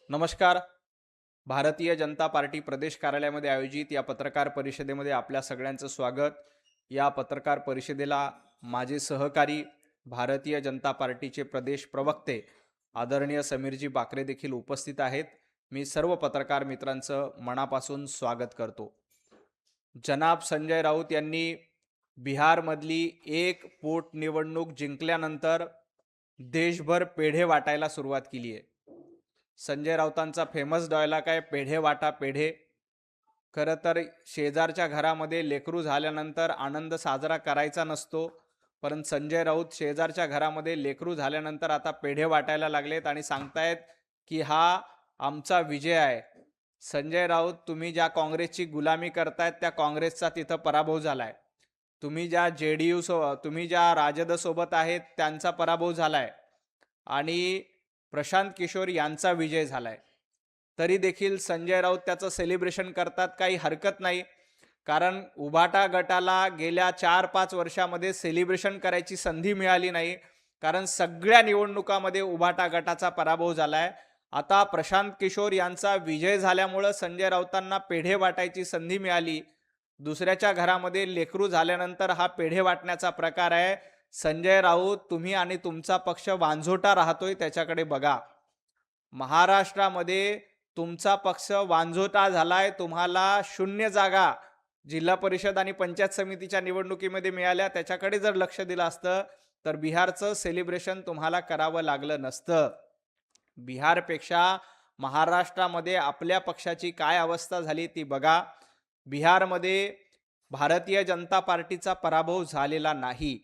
नमस्कार. भारतीय जनता पार्टी प्रदेश कार्यालयामध्ये आयोजित या पत्रकार परिषदेमध्ये आपल्या सगळ्यांचं स्वागत. या पत्रकार परिषदेला माझे सहकारी भारतीय जनता पार्टीचे प्रदेश प्रवक्ते आदरणीय समीरजी बाकरे देखील उपस्थित आहेत. मी सर्व पत्रकार मित्रांचं मनापासून स्वागत करतो. जनाब संजय राऊत यांनी बिहारमधली एक पोटनिवडणूक जिंकल्यानंतर देशभर पेढे वाटायला सुरुवात केली आहे. संजय राऊतांचा फेमस डायलॉग आहे, पेढे वाटा पेढे. खरं तर शेजारच्या घरामध्ये लेकरू झाल्यानंतर आनंद साजरा करायचा नसतो, परंतु संजय राऊत शेजारच्या घरामध्ये लेकरू झाल्यानंतर आता पेढे वाटायला लागलेत आणि सांगतायत की हा आमचा विजय आहे. संजय राऊत, तुम्ही ज्या काँग्रेसची गुलामी करतायत त्या काँग्रेसचा तिथं पराभव झालाय. तुम्ही ज्या तुम्ही ज्या राजद सोबत आहेत त्यांचा पराभव झालाय आणि प्रशांत किशोर यांचा विजय झालाय. तरी देखील संजय राऊत त्याचं सेलिब्रेशन करतात, काही हरकत नाही. कारण उभाटा गटाला गेल्या 4-5 वर्षामध्ये सेलिब्रेशन करायची संधी मिळाली नाही, कारण सगळ्या निवडणुकामध्ये उभाटा गटाचा पराभव झालाय. आता प्रशांत किशोर यांचा विजय झाल्यामुळं संजय राऊतांना पेढे वाटायची संधी मिळाली. दुसऱ्याच्या घरामध्ये लेकरू झाल्यानंतर हा पेढे वाटण्याचा प्रकार आहे. संजय राऊत, तुम्ही आणि तुमचा पक्ष वांझोटा राहतोय त्याच्याकडे बघा. महाराष्ट्रामध्ये तुमचा पक्ष वांझोटा झालाय. तुम्हाला 0 जागा जिल्हा परिषद आणि पंचायत समितीच्या निवडणुकीमध्ये मिळाल्या. त्याच्याकडे जर लक्ष दिलं असतं तर बिहारचं सेलिब्रेशन तुम्हाला करावं लागलं नसतं. बिहारपेक्षा महाराष्ट्रामध्ये आपल्या पक्षाची काय अवस्था झाली ती बघा. बिहारमध्ये भारतीय जनता पार्टीचा पराभव झालेला नाही.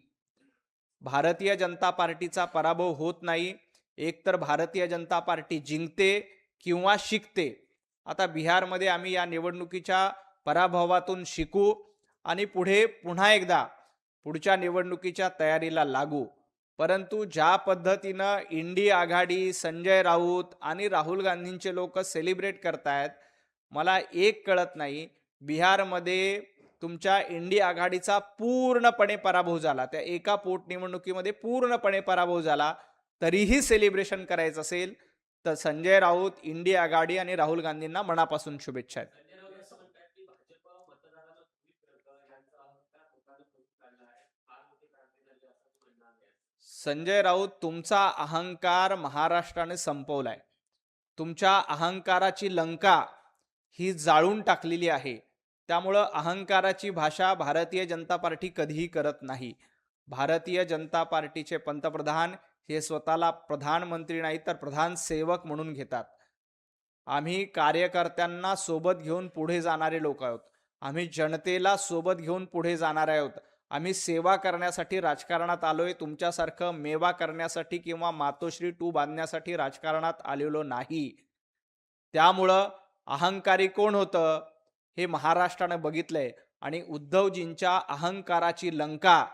भारतीय जनता पार्टीचा पराभव होत नाही. एकतर भारतीय जनता पार्टी जिंकते किंवा शिकते. आता बिहारमध्ये आम्ही या निवडणुकीच्या पराभवातून शिकू आणि पुन्हा एकदा पुढच्या निवडणुकीच्या तयारीला लागू. परंतु ज्या पद्धतीनं इंडी आघाडी, संजय राऊत आणि राहुल गांधींचे लोक सेलिब्रेट करतायत, मला एक कळत नाही. बिहारमध्ये तुमच्या इंडी आघाडीचा पूर्णपणे पराभव झाला, त्या एका पोटनिवडणुकीमध्ये पूर्णपणे पराभव झाला. तरीही सेलिब्रेशन करायचं असेल तर संजय राऊत, इंडी आघाडी आणि राहुल गांधींना मनापासून शुभेच्छा आहेत. संजय राऊत, तुमचा अहंकार महाराष्ट्राने संपवलाय. तुमच्या अहंकाराची लंका ही जाळून टाकलेली आहे. त्यामुळं अहंकाराची भाषा भारतीय जनता पार्टी कधीही करत नाही. भारतीय जनता पार्टीचे पंतप्रधान हे स्वतःला प्रधानमंत्री नाही तर प्रधान सेवक म्हणून घेतात. आम्ही कार्यकर्त्यांना सोबत घेऊन पुढे जाणारे लोक आहोत. आम्ही जनतेला सोबत घेऊन पुढे जाणारे आहोत. आम्ही सेवा करण्यासाठी राजकारणात आलोय. तुमच्यासारखं मेवा करण्यासाठी किंवा मातोश्री टू बांधण्यासाठी राजकारणात आलेलो नाही. त्यामुळं अहंकारी कोण होतं हे महाराष्ट्रानं बघितलंय आणि उद्धवजींच्या अहंकाराची लंका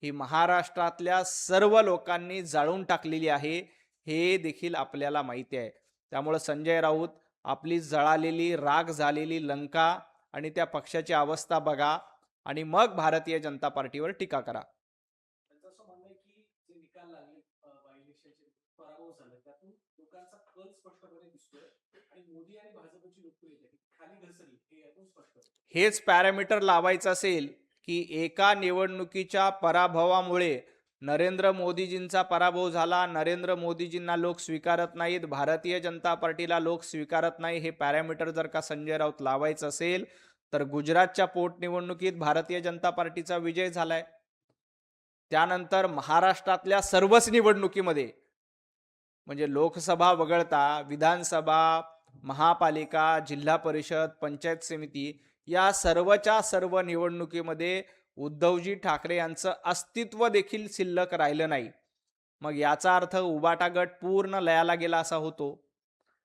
ही महाराष्ट्रातल्या सर्व लोकांनी जाळून टाकलेली आहे, हे देखील आपल्याला माहिती आहे. त्यामुळं संजय राऊत, आपली जळालेली, राग झालेली लंका आणि त्या पक्षाची अवस्था बघा आणि मग भारतीय जनता पार्टीवर टीका करा. त्यांचं असं म्हणणं आहे की जे निकाल लागले बाय इलेक्शनचे पराभव झाला त्यातून लोकांचा कल स्पष्टपणे दिसतोय आणि मोदी आणि भाजपची लोकप्रियता ही खाली घसरली हे यातून स्पष्ट होतं. हेच पॅरामीटर लावायचं असेल की एका निवडणुकीच्या पराभवामुळे नरेंद्र मोदीजींचा पराभव झाला, नरेंद्र मोदीजींना लोक स्वीकारत नाहीत, भारतीय जनता पार्टीला लोक स्वीकारत नाही, हे पॅरामीटर जर का संजय राऊत लावायचं असेल तर गुजरातच्या पोटनिवडणुकीत भारतीय जनता पार्टीचा विजय झालाय. त्यानंतर महाराष्ट्रातल्या सर्वच निवडणुकीमध्ये, म्हणजे लोकसभा वगळता विधानसभा, महापालिका, जिल्हा परिषद, पंचायत समिती या सर्वच्या सर्व निवडणुकीमध्ये उद्धवजी ठाकरे यांचं अस्तित्व देखील शिल्लक राहिलं नाही. मग याचा अर्थ उबाटा गट पूर्ण लयाला गेला असा होतो.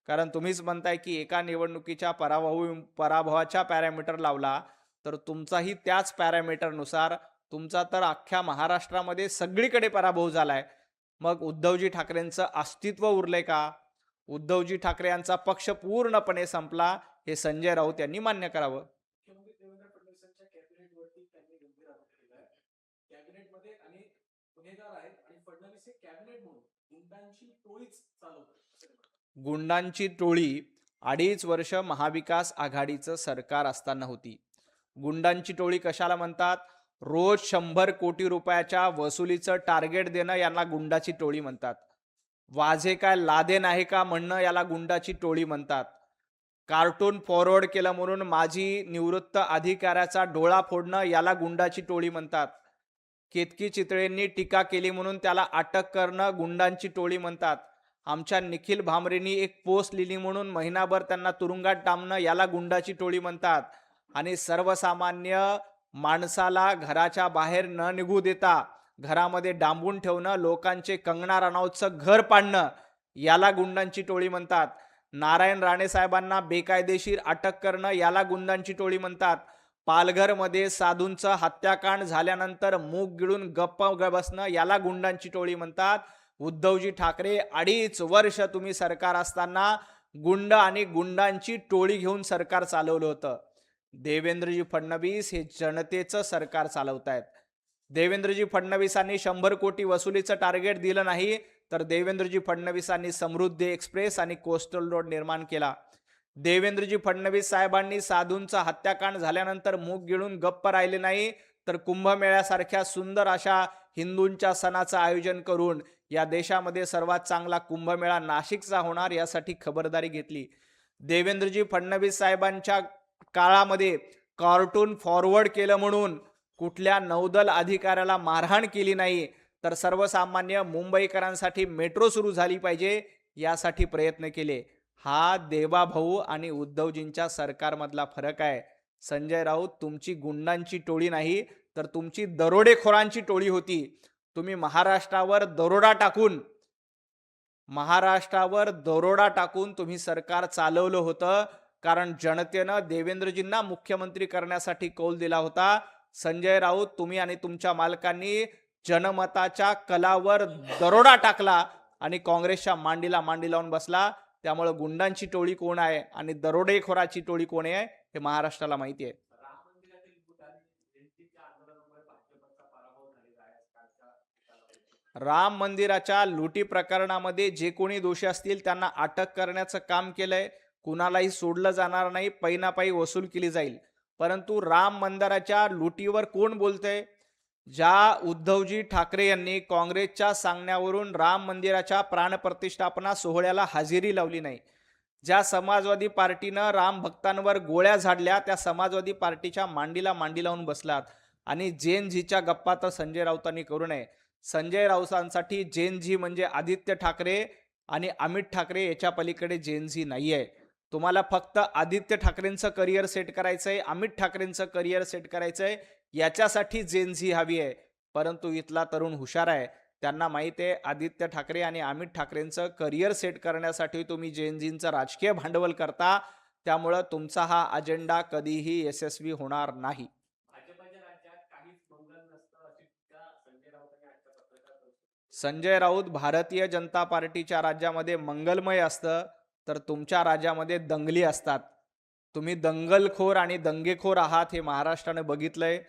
कारण तुम्हीच म्हणताय की एका निवडणुकीच्या पराभवाच्या पॅरामीटर लावला तर तुमचाही त्याच पॅरामीटरनुसार तुमचा तर अख्ख्या महाराष्ट्रामध्ये सगळीकडे पराभव झालाय. मग उद्धवजी ठाकरेंचं अस्तित्व उरलंय का? उद्धवजी ठाकरे यांचा पक्ष पूर्णपणे संपला, हे संजय राऊत यांनी मान्य करावं. मुख्यमंत्री देवेंद्र फडणवीसांच्या कॅबिनेटवरती त्यांनी गंभीर आरोप केला आहे. कॅबिनेटमध्ये अनेक गुन्हेगार आहेत आणि फडणवीस हे कॅबिनेट म्हणून गुंडांची टोळीच चालवतात. गुंडांची टोळी 2.5 वर्ष महाविकास आघाडीचं सरकार असताना होती. गुंडांची टोळी कशाला म्हणतात? रोज 100 कोटी रुपयाच्या वसुलीचं टार्गेट देणं यांना गुंडाची टोळी म्हणतात. वाझे काय लादेन आहे का म्हणणं याला गुंडाची टोळी म्हणतात. कार्टून फॉरवर्ड केलं म्हणून माजी निवृत्त अधिकाऱ्याचा डोळा फोडणं याला गुंडाची टोळी म्हणतात. केतकी चितळेंनी टीका केली म्हणून त्याला अटक करणं गुंडांची टोळी म्हणतात. आमच्या निखिल भांमरेंनी एक पोस्ट लिहिली म्हणून महिनाभर त्यांना तुरुंगात डांबणं याला गुंडाची टोळी म्हणतात. आणि सर्वसामान्य माणसाला घराच्या बाहेर न निघू देता घरामध्ये डांबून ठेवणं, लोकांचे कंगना राणावतचं घर पाडणं याला गुंडांची टोळी म्हणतात. नारायण राणे साहेबांना बेकायदेशीर अटक करणं याला गुंडांची टोळी म्हणतात. पालघरमध्ये साधूंचं हत्याकांड झाल्यानंतर मूग गिळून गप्प बसणं याला गुंडांची टोळी म्हणतात. उद्धवजी ठाकरे 2.5 वर्ष तुम्ही सरकार असताना गुंड आणि गुंडांची टोळी घेऊन सरकार चालवलं होतं. देवेंद्रजी फडणवीस हे जनतेचं सरकार चालवतायत. देवेंद्रजी फडणवीसांनी 100 कोटी वसुलीचं टार्गेट दिलं नाही, तर देवेंद्रजी फडणवीसांनी समृद्धी एक्सप्रेस आणि कोस्टल रोड निर्माण केला. देवेंद्रजी फडणवीस साहेबांनी साधूंचा हत्याकांड झाल्यानंतर मूग गिळून गप्प राहिले नाही, तर कुंभमेळ्यासारख्या सुंदर अशा हिंदूंच्या सणाचं आयोजन करून या देशामध्ये सर्वात चांगला कुंभमेळा नाशिकचा होणार यासाठी खबरदारी घेतली. देवेंद्रजी फडणवीस साहेबांच्या काळामध्ये कार्टून फॉरवर्ड केलं म्हणून कुठल्या नौदल अधिकाऱ्याला मारहाण केली नाही, तर सर्वसामान्य मुंबईकरांसाठी मेट्रो सुरू झाली पाहिजे यासाठी प्रयत्न केले. हा देवाभाऊ आणि उद्धवजींच्या सरकारमधला फरक आहे. संजय राऊत, तुमची गुंडांची टोळी नाही, तर तुमची दरोडेखोरांची टोळी होती. तुम्ही महाराष्ट्रावर दरोडा टाकून तुम्ही सरकार चालवलं होतं, कारण जनतेनं देवेंद्रजींना मुख्यमंत्री करण्यासाठी कौल दिला होता. संजय राऊत, तुम्ही आणि तुमच्या मालकांनी जनमताच्या कलावर दरोडा टाकला आणि काँग्रेसच्या मांडीला मांडी लावून बसला. त्यामुळे गुंडांची टोळी कोण आहे आणि दरोडेखोराची टोळी कोण आहे हे महाराष्ट्राला माहिती आहे. राम मंदिरातील लूट आणि जनतेच्या आंदोलनामुळे भाजपचा पराभव झालेला आहे कालच्या निकालामध्ये. राम मंदिराच्या लुटी प्रकरणामध्ये जे कोणी दोषी असतील त्यांना अटक करण्याचं काम केलंय. कुणालाही सोडलं जाणार नाही, पैनापायी वसूल केली जाईल. परंतु राम मंदिराच्या लुटीवर कोण बोलतंय? ज्या उद्धवजी ठाकरे यांनी काँग्रेसच्या सांगण्यावरून राम मंदिराच्या प्राणप्रतिष्ठापना सोहळ्याला हजेरी लावली नाही, ज्या समाजवादी पार्टीनं राम भक्तांवर गोळ्या झाडल्या, त्या समाजवादी पार्टीच्या मांडीला मांडी लावून बसलात. आणि जेन झीच्या गप्पा तर संजय राऊतांनी करू नये. संजय राऊतांसाठी जेन झी म्हणजे आदित्य ठाकरे आणि अमित ठाकरे याच्या पलीकडे जेन झी नाही आहे. तुम्हाला फक्त आदित्य ठाकरेंचं करिअर सेट करायचंय, अमित ठाकरेंचं करिअर सेट करायचंय, याच्यासाठी जेन झी हवी आहे. परंतु इथला तरुण हुशार आहे, त्यांना माहिती आहे आदित्य ठाकरे आणि अमित ठाकरेंचं करिअर सेट करण्यासाठी तुम्ही जेन झींचं राजकीय भांडवल करता. त्यामुळं तुमचा हा अजेंडा कधीही यशस्वी होणार नाही. भाजपच्या राज्यात काहीच मंगल नसतं अशी टीका संजय राऊतांनी आजच्या पत्रकार परिषदेत. संजय राऊत, भारतीय जनता पार्टीच्या राज्यामध्ये मंगलमय असतं, तर तुमच्या राज्यामध्ये दंगली असतात. तुम्ही दंगलखोर आणि दंगेखोर आहात हे महाराष्ट्राने बघितलंय.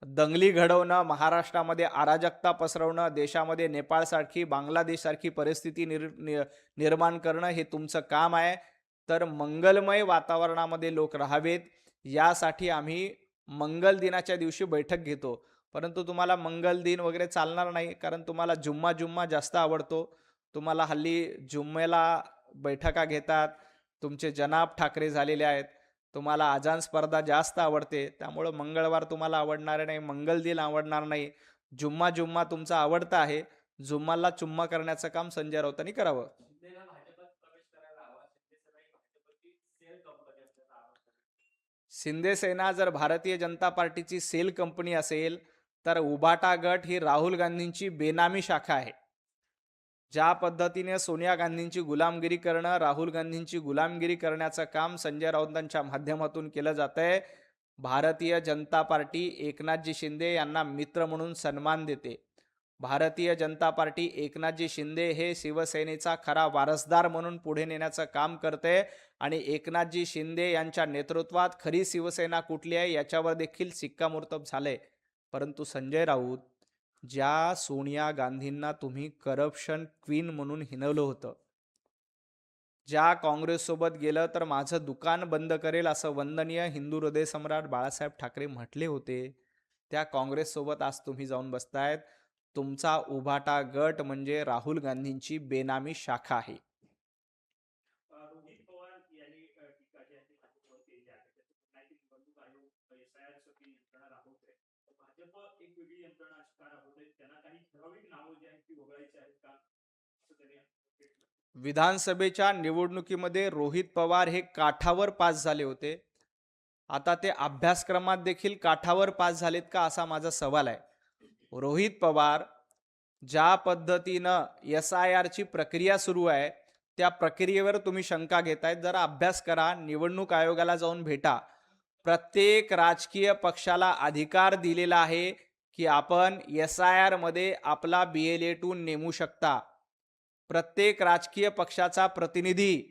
दंगली घडवणं, महाराष्ट्रामध्ये अराजकता पसरवणं, देशामध्ये नेपाळसारखी, बांगलादेशसारखी परिस्थिती निर्माण करणं हे तुमचं काम आहे. तर मंगलमय वातावरणामध्ये लोक राहावेत यासाठी आम्ही मंगल दिनाच्या दिवशी बैठक घेतो. परंतु तुम्हाला मंगल दिन वगैरे चालणार नाही, कारण तुम्हाला जुम्मा जास्त आवडतो. तुम्हाला हल्ली जुम्मेला बैठका घेतात. तुमचे जनाब ठाकरे झालेले आहेत. तुम्हाला अजान स्पर्धा जास्त आवडते, त्यामुळं मंगळवार तुम्हाला आवडणार नाही, मंगल दिन आवडणार नाही. जुम्मा तुमचा आवडता आहे. जुम्माला चुम्मा करण्याचं काम संजय राऊतांनी करावं. शिंदेला भाजपात प्रवेश करायला हवा. शिंदेसेना ही भाजपची सेल कंपनी असल्याचा आरोप आहे. शिंदे सेना जर भारतीय जनता पार्टीची सेल कंपनी असेल, तर उभाटा गट ही राहुल गांधींची बेनामी शाखा आहे. ज्या पद्धतीने सोनिया गांधींची गुलामगिरी करणं, राहुल गांधींची गुलामगिरी करण्याचं काम संजय राऊतांच्या माध्यमातून केलं जातंय. भारतीय जनता पार्टी एकनाथजी शिंदे यांना मित्र म्हणून सन्मान देते. भारतीय जनता पार्टी एकनाथजी शिंदे हे शिवसेनेचा खरा वारसदार म्हणून पुढे नेण्याचं काम करते आणि एकनाथजी शिंदे यांच्या नेतृत्वात खरी शिवसेना कुठली आहे याच्यावर देखील शिक्कामोर्तब झालंय. परंतु संजय राऊत, ज्या सोनिया गांधींना तुम्ही करप्शन क्वीन म्हणून हिणवलं होतं, ज्या काँग्रेससोबत गेलं तर माझं दुकान बंद करेल असं वंदनीय हिंदू हृदय सम्राट बाळासाहेब ठाकरे म्हटले होते. त्या काँग्रेससोबत आज तुम्ही जाऊन बसतायत. तुमचा उभाटा गट म्हणजे राहुल गांधींची बेनामी शाखा आहे. रोहित पवार यांनी टीका जी आहे ती भाजपवर केली आहे. त्याचं म्हणणं आहे की निवडणूक आयोग एसआयआर साठी यंत्रणा राबवतोय. तर भाजप एक वेगळी यंत्रणा का राबवतोय? त्यांना काही ठराविक नावं जी आहेत ती वगळायची आहेत का? असं त्यांनी म्हटलं. विधानसभेच्या निवडणुकीमध्ये रोहित पवार हे काठावर पास झाले होते. आता ते अभ्यासक्रमात देखील काठावर पास झालेत का असा माझा सवाल आहे. रोहित पवार ज्या पद्धतीनं SIRची प्रक्रिया सुरू आहे त्या प्रक्रियेवर तुम्ही शंका घेतायत. जरा अभ्यास करा, निवडणूक आयोगाला जाऊन भेटा. प्रत्येक राजकीय पक्षाला अधिकार दिलेला आहे की आपण SIR मध्ये आपला BLA2 नेमू शकता. प्रत्येक राजकीय पक्षाचा प्रतिनिधी,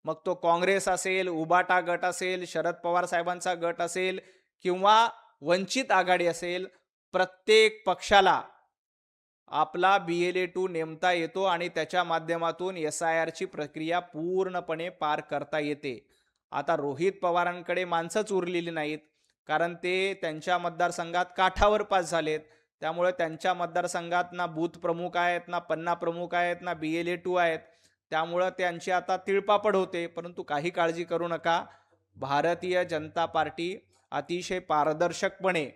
मग तो काँग्रेस असेल, उबाटा गट असेल, शरद पवार साहेबांचा गट असेल किंवा वंचित आघाडी असेल, प्रत्येक पक्षाला आपला BLA2 नेमता येतो आणि त्याच्या माध्यमातून SIRची प्रक्रिया पूर्णपणे पार करता येते. आता रोहित पवारांकडे माणसंच उरलेली नाहीत, कारण ते त्यांच्या मतदारसंघात काठावर पास झालेत. त्यामुळे त्यांच्या मतदारसंघात ना बूथ प्रमुख आहेत, ना पन्ना प्रमुख आहेत, ना BLA2 आहेत. त्यामुळं त्यांची आता तिळपापड होते. परंतु काही काळजी करू नका. भारतीय जनता पार्टी अतिशय पारदर्शकपणे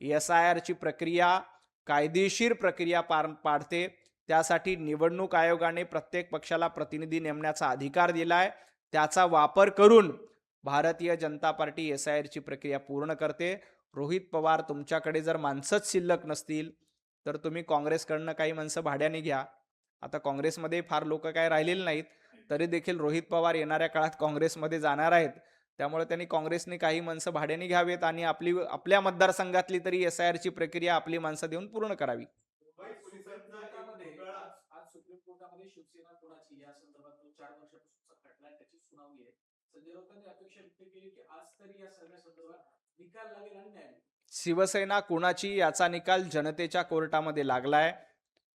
SIRची प्रक्रिया, कायदेशीर प्रक्रिया पाडते. त्यासाठी निवडणूक आयोगाने प्रत्येक पक्षाला प्रतिनिधी नेमण्याचा अधिकार दिला आहे. त्याचा वापर करून भारतीय जनता पार्टी SIRची प्रक्रिया पूर्ण करते. रोहित पवार, तुमच्याकडे जर माणसंच शिल्लक नसतील तर तुम्ही काँग्रेसकडनं काही माणसं भाड्याने घ्या. आता काँग्रेसमध्ये फार लोक काय राहिलेले नाहीत, तरी देखील रोहित पवार येणाऱ्या काळात काँग्रेसमध्ये जाणार आहेत. त्यामुळे त्यांनी काँग्रेसने काही माणसं भाड्याने घ्यावेत आणि आपल्या मतदारसंघातली तरी SIRची प्रक्रिया आपली माणसं देऊन पूर्ण करावी. आज सुप्रीम कोर्टामध्ये शिवसेना कोणाची या संदर्भात जो 4 वर्षापासूनचा खटला आहे त्याची सुनावणी आहे. संजय राऊतांनी अपेक्षा व्यक्त केली की आज तरी या सगळ्या संदर्भात निकाल लागेल आणि न्याय मिळेल. शिवसेना कुणाची याचा निकाल जनतेच्या कोर्टामध्ये लागलाय.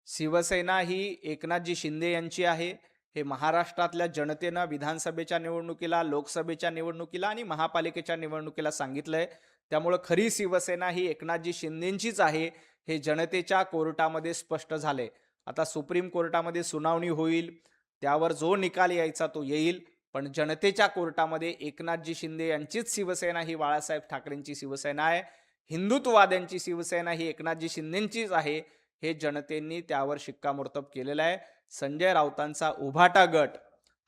शिवसेना ही एकनाथजी शिंदे यांची आहे. हे महाराष्ट्रातल्या जनतेनं विधानसभेच्या निवडणुकीला, लोकसभेच्या निवडणुकीला आणि महापालिकेच्या निवडणुकीला सांगितलंय. त्यामुळं खरी शिवसेना ही एकनाथजी शिंदेंचीच आहे हे जनतेच्या कोर्टामध्ये स्पष्ट झाले. आता सुप्रीम कोर्टामध्ये सुनावणी होईल, त्यावर जो निकाल यायचा तो येईल. पण जनतेच्या कोर्टामध्ये एकनाथजी शिंदे यांचीच शिवसेना ही बाळासाहेब ठाकरेंची शिवसेना आहे. हिंदुत्ववाद्यांची शिवसेना ही एकनाथजी शिंदेंचीच आहे हे जनतेने त्यावर शिक्कामोर्तब केलेलं आहे. संजय राऊतांचा उभाटा गट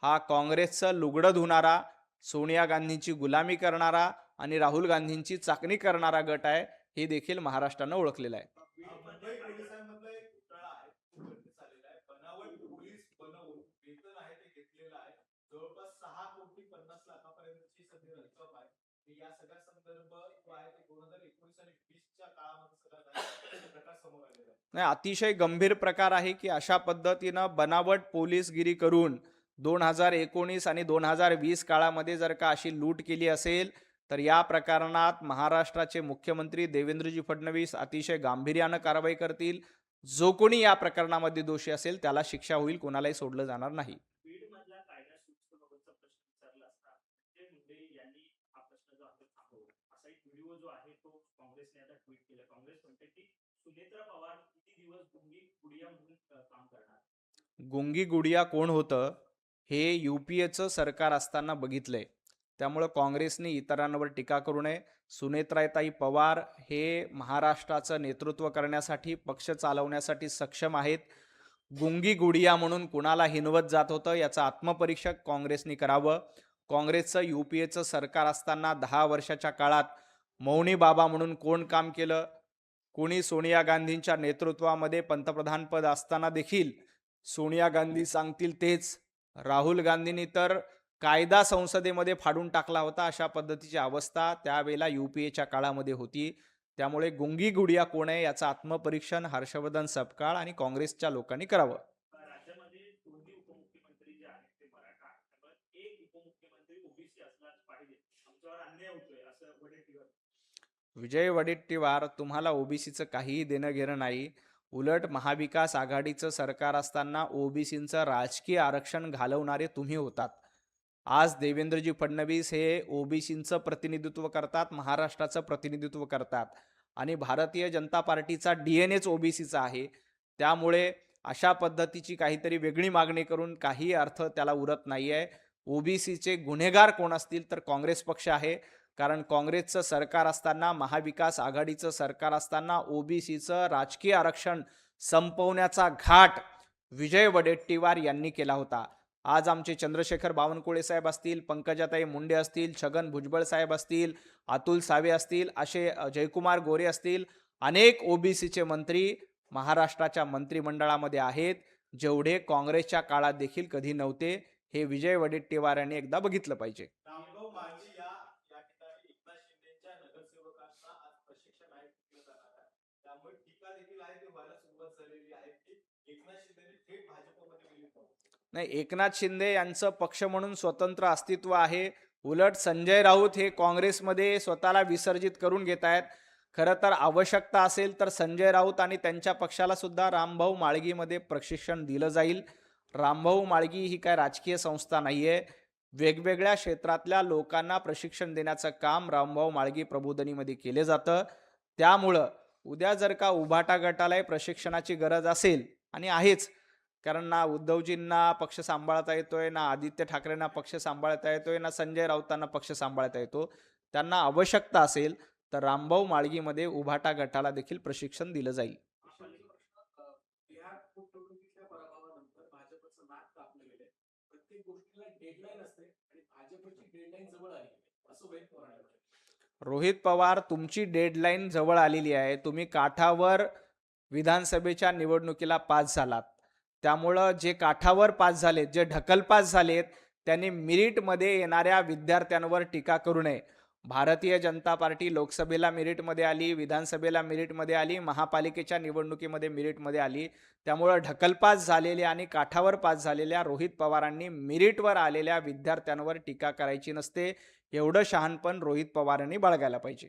हा काँग्रेसचं लुगडं धुणारा, सोनिया गांधींची गुलामी करणारा आणि राहुल गांधींची चाकणी करणारा गट आहे हे देखील महाराष्ट्रानं ओळखलेलं आहे. मुंबई पोलिसांमधला एक घोटाळा आहे, उघडकीस आलेला आहे. बनावट पोलीस बनवून वेतन आहे ते घेतलेलं आहे. जवळपास 6,50,00,000 सध्या रक्कम आहे. या सगळ्या संदर्भ जो आहे ते 2019 आणि 20च्या काळामध्ये सगळा प्रकार समोर आलेला आहे. नाही, अतिशय गंभीर प्रकार आहे की अशा पद्धतीनं बनावट पोलीसगिरी करून 2019 आणि 2020 काळामध्ये जर का अशी लूट केली असेल तर या प्रकरणात महाराष्ट्राचे मुख्यमंत्री देवेंद्रजी फडणवीस अतिशय गांभीर्यानं कारवाई करतील. जो कोणी या प्रकरणामध्ये दोषी असेल त्याला शिक्षा होईल, कोणालाही सोडलं जाणार नाही. बीड मधला कायदा सुव्यवस्थेबाबतचा प्रश्न विचारला असता म्हणजे मुंडे यांनी हा प्रश्न जो आहे थांबवला. असा एक व्हिडिओ जो आहे तो काँग्रेसने आता ट्विट केला. काँग्रेस म्हणते की सुनेत्रा पवार किती दिवस गुंगी गुडिया म्हणून काम करणार. गुंगी गुडिया कोण होतं हे UPAचं सरकार असताना बघितलंय. त्यामुळं काँग्रेसने इतरांवर टीका करू नये. सुनेत्राताई पवार हे महाराष्ट्राचं नेतृत्व करण्यासाठी, पक्ष चालवण्यासाठी सक्षम आहेत. गुंगी गुडिया म्हणून कुणाला हिनवत जात होतं याचं आत्मपरीक्षक काँग्रेसने करावं. काँग्रेसचं UPAचं सरकार असताना 10 वर्षाच्या काळात मौनी बाबा म्हणून कोण काम केलं? कोणी सोनिया गांधींच्या नेतृत्वामध्ये पंतप्रधानपद असताना देखील सोनिया गांधी सांगतील तेच. राहुल गांधींनी तर कायदा संसदेमध्ये फाडून टाकला होता. अशा पद्धतीची अवस्था त्यावेळेला UPAच्या काळामध्ये होती. त्यामुळे गुंगी गुडिया कोण आहे याचं आत्मपरीक्षण हर्षवर्धन सपकाळ आणि काँग्रेसच्या लोकांनी करावं. राज्यामध्ये दोन्ही उपमुख्यमंत्री जे आहेत ते मराठा आहेत. त्यामुळे एक उपमुख्यमंत्री ओबीसी असलाच पाहिजे. आमच्यावर अन्याय होतोय असं वडेट्टीवार. विजय वडेट्टीवार, तुम्हाला OBCचं काहीही देणं घेणं नाही. उलट महाविकास आघाडीचं सरकार असताना OBCचं राजकीय आरक्षण घालवणारे तुम्ही होतात. आज देवेंद्रजी फडणवीस हे ओबीसींचं प्रतिनिधित्व करतात, महाराष्ट्राचं प्रतिनिधित्व करतात आणि भारतीय जनता पार्टीचा DNAच ओबीसीचा आहे. त्यामुळे अशा पद्धतीची काहीतरी वेगळी मागणी करून काही अर्थ त्याला उरत नाही आहे. ओबीसीचे गुन्हेगार कोण असतील तर काँग्रेस पक्ष आहे. कारण काँग्रेसचं सरकार असताना, महाविकास आघाडीचं सरकार असताना ओबीसीचं राजकीय आरक्षण संपवण्याचा घाट विजय वडेट्टीवार यांनी केला होता. आज आमचे चंद्रशेखर बावनकुळे साहेब असतील, पंकजाताई मुंडे असतील, छगन भुजबळ साहेब असतील, अतुल सावे असतील, असे जयकुमार गोरे असतील, अनेक ओबीसीचे मंत्री महाराष्ट्राच्या मंत्रिमंडळामध्ये आहेत, जेवढे काँग्रेसच्या काळात देखील कधी नव्हते. हे विजय वडेट्टीवार यांनी एकदा बघितलं पाहिजे. रामभाऊ माळी या या ठिकाणी एकनाथ शिंदेच्या नगरसेवकांना आज प्रशिक्षण आहे दिलं जाणार आहे. त्यामुळे टीका देखील आहे ती व्हायला सुरुवात झालेली आहे की एकनाथ शिंदेने थेट भाजपमध्ये विलीन व्हावं. नाही, एकनाथ शिंदे यांचं पक्ष म्हणून स्वतंत्र अस्तित्व आहे. उलट संजय राऊत हे काँग्रेसमध्ये स्वतःला विसर्जित करून घेत आहेत. खरं तर आवश्यकता असेल तर संजय राऊत आणि त्यांच्या पक्षाला सुद्धा रामभाऊ माळगीमध्ये प्रशिक्षण दिलं जाईल. रामभाऊ माळगी ही काय राजकीय संस्था नाही आहे. वेगवेगळ्या क्षेत्रातल्या लोकांना प्रशिक्षण देण्याचं काम रामभाऊ माळगी प्रबोधिनीमध्ये केले जातं. त्यामुळं उद्या जर का उभाटा गटालाही प्रशिक्षणाची गरज असेल, आणि आहेच, कारण ना उद्धवजींना पक्ष सांभाळता येतोय, ना आदित्य ठाकरेंना पक्ष सांभाळता येतोय, ना संजय राऊतांना पक्ष सांभाळता येतो. त्यांना आवश्यकता असेल तर रामभाऊ माळगीमध्ये उभाटा गटाला देखील प्रशिक्षण दिलं जाईल. शेवटचा प्रश्न, बिहार पोटनिवडणुकीच्या पराभवानंतर भाजपचं नाक कापलं गेलंय. प्रत्येक गोष्टीला डेडलाईन असते आणि भाजपची डेडलाईन जवळ आली असं रोहित पवार म्हणाले. रोहित पवार, तुमची डेडलाईन जवळ आलेली आहे. तुम्ही काठावर विधानसभेच्या निवडणुकीला पास झालात. त्यामुळं जे काठावर पास झालेत, जे ढकल पास झालेत, त्यांनी मेरिटमध्ये येणाऱ्या विद्यार्थ्यांवर टीका करू नये. भारतीय जनता पार्टी लोकसभेला मेरिटमध्ये आली, विधानसभेला मेरिटमध्ये आली, महापालिकेच्या निवडणुकीमध्ये मेरिटमध्ये आली. त्यामुळं ढकलपास झालेल्या आणि काठावर पास झालेल्या रोहित पवारांनी मेरिटवर आलेल्या विद्यार्थ्यांवर टीका करायची नसते. एवढं शहाणपण रोहित पवारांनी बाळगायला पाहिजे.